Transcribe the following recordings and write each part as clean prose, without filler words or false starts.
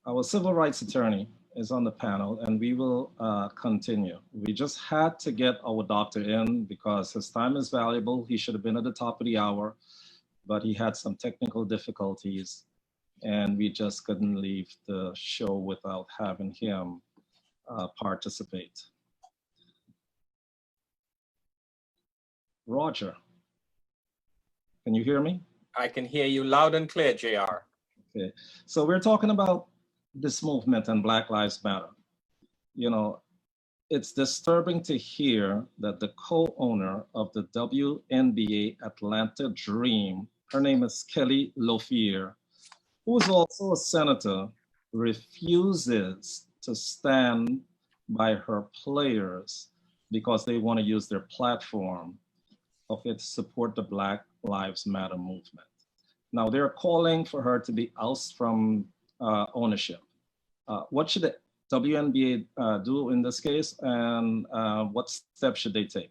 our civil rights attorney is on the panel, and we will continue. We just had to get our doctor in because his time is valuable. He should have been at the top of the hour, but he had some technical difficulties, and we just couldn't leave the show without having him participate. Roger, can you hear me? I can hear you loud and clear, JR. Okay, so we're talking about this movement and Black Lives Matter. You know, it's disturbing to hear that the co-owner of the WNBA Atlanta Dream, her name is Kelly Loeffler, who is also a senator, refuses to stand by her players because they want to use their platform of it to support the Black Lives Matter movement. Now they're calling for her to be ousted from ownership. What should the WNBA do in this case, and what steps should they take?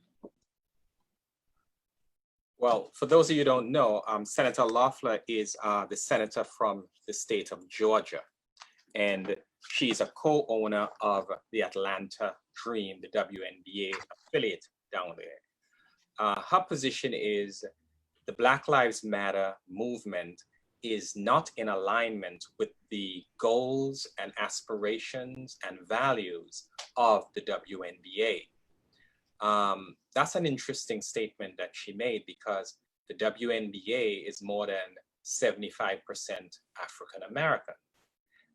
Well, for those of you who don't know, Senator Loeffler is the senator from the state of Georgia, and she's a co-owner of the Atlanta Dream, the WNBA affiliate down there. Her position is the Black Lives Matter movement is not in alignment with the goals and aspirations and values of the WNBA. That's an interesting statement that she made because the WNBA is more than 75% African American.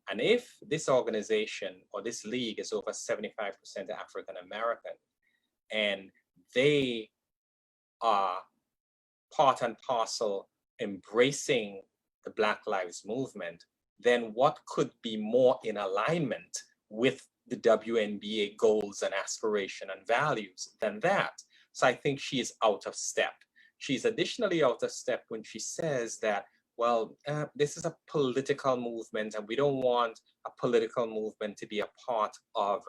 And if this organization or this league is over 75% African American, and they are part and parcel embracing the Black Lives Movement, then what could be more in alignment with the WNBA goals and aspiration and values than that? So I think she is out of step. She's additionally out of step when she says that, well, this is a political movement and we don't want a political movement to be a part of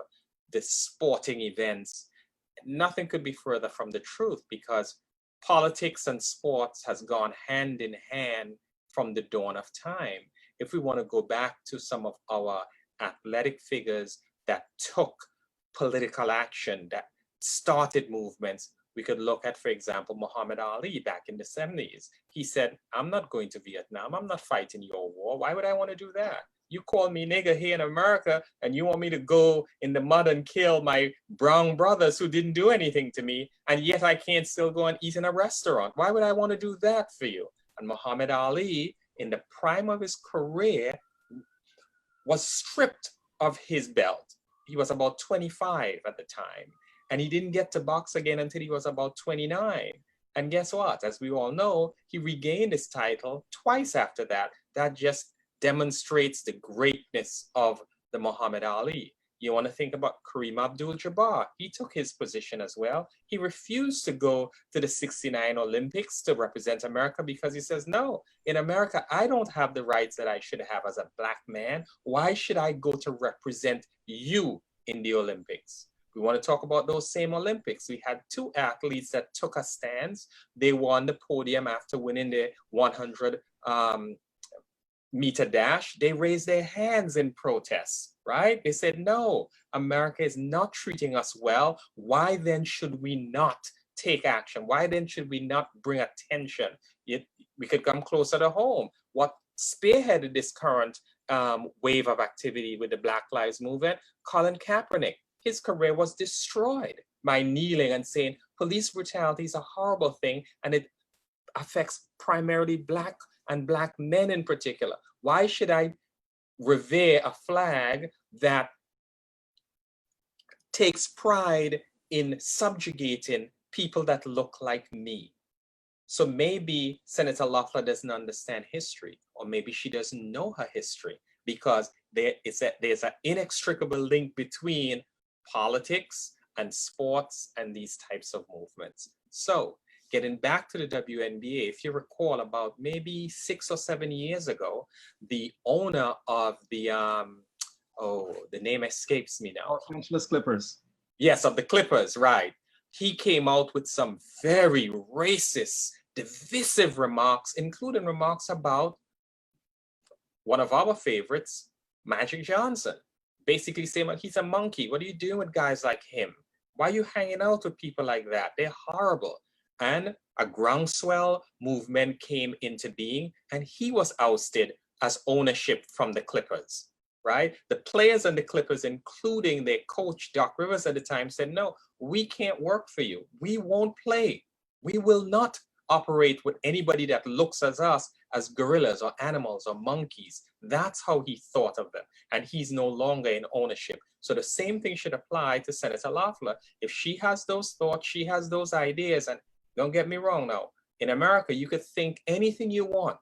the sporting events. Nothing could be further from the truth because politics and sports has gone hand in hand from the dawn of time. If we want to go back to some of our athletic figures that took political action, that started movements, we could look at, for example, Muhammad Ali back in the 70s. He said, I'm not going to Vietnam. I'm not fighting your war. Why would I want to do that? You call me nigger here in America and you want me to go in the mud and kill my brown brothers who didn't do anything to me, and yet I can't still go and eat in a restaurant. Why would I want to do that for you? And Muhammad Ali, in the prime of his career, was stripped of his belt. He was about 25 at the time, and he didn't get to box again until he was about 29. And guess what? As we all know, he regained his title twice after that. That just demonstrates the greatness of the Muhammad Ali. You want to think about Kareem Abdul-Jabbar. He took his position as well. He refused to go to the '69 Olympics to represent America because he says, no, in America, I don't have the rights that I should have as a Black man. Why should I go to represent you in the Olympics? We want to talk about those same Olympics. We had two athletes that took a stance. They won the podium after winning the 100 meter dash. They raised their hands in protest, right? They said, no, America is not treating us well. Why then should we not take action? Why then should we not bring attention? We could come closer to home. What spearheaded this current wave of activity with the Black Lives Movement? Colin Kaepernick. His career was destroyed by kneeling and saying police brutality is a horrible thing and it affects primarily Black and Black men in particular. Why should I revere a flag that takes pride in subjugating people that look like me? So maybe Senator Loeffler doesn't understand history, or maybe she doesn't know her history, because there's an inextricable link between politics and sports and these types of movements. So getting back to the WNBA, if you recall, about maybe 6 or 7 years ago, the owner of the, the name escapes me now. Los Angeles Clippers. Yes, of the Clippers, right. He came out with some very racist, divisive remarks, including remarks about one of our favorites, Magic Johnson, basically saying, well, he's a monkey. What are you doing with guys like him? Why are you hanging out with people like that? They're horrible. And a groundswell movement came into being, and he was ousted as ownership from the Clippers, right? The players and the Clippers, including their coach, Doc Rivers at the time, said, no, we can't work for you. We won't play. We will not operate with anybody that looks at us as gorillas or animals or monkeys. That's how he thought of them. And he's no longer in ownership. So the same thing should apply to Senator Loeffler. If she has those thoughts, she has those ideas, and don't get me wrong now, in America, you could think anything you want,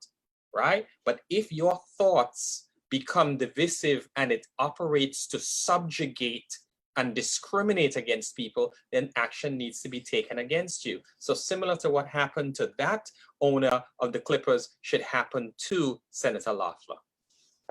right? But if your thoughts become divisive and it operates to subjugate and discriminate against people, then action needs to be taken against you. So similar to what happened to that owner of the Clippers should happen to Senator Loeffler.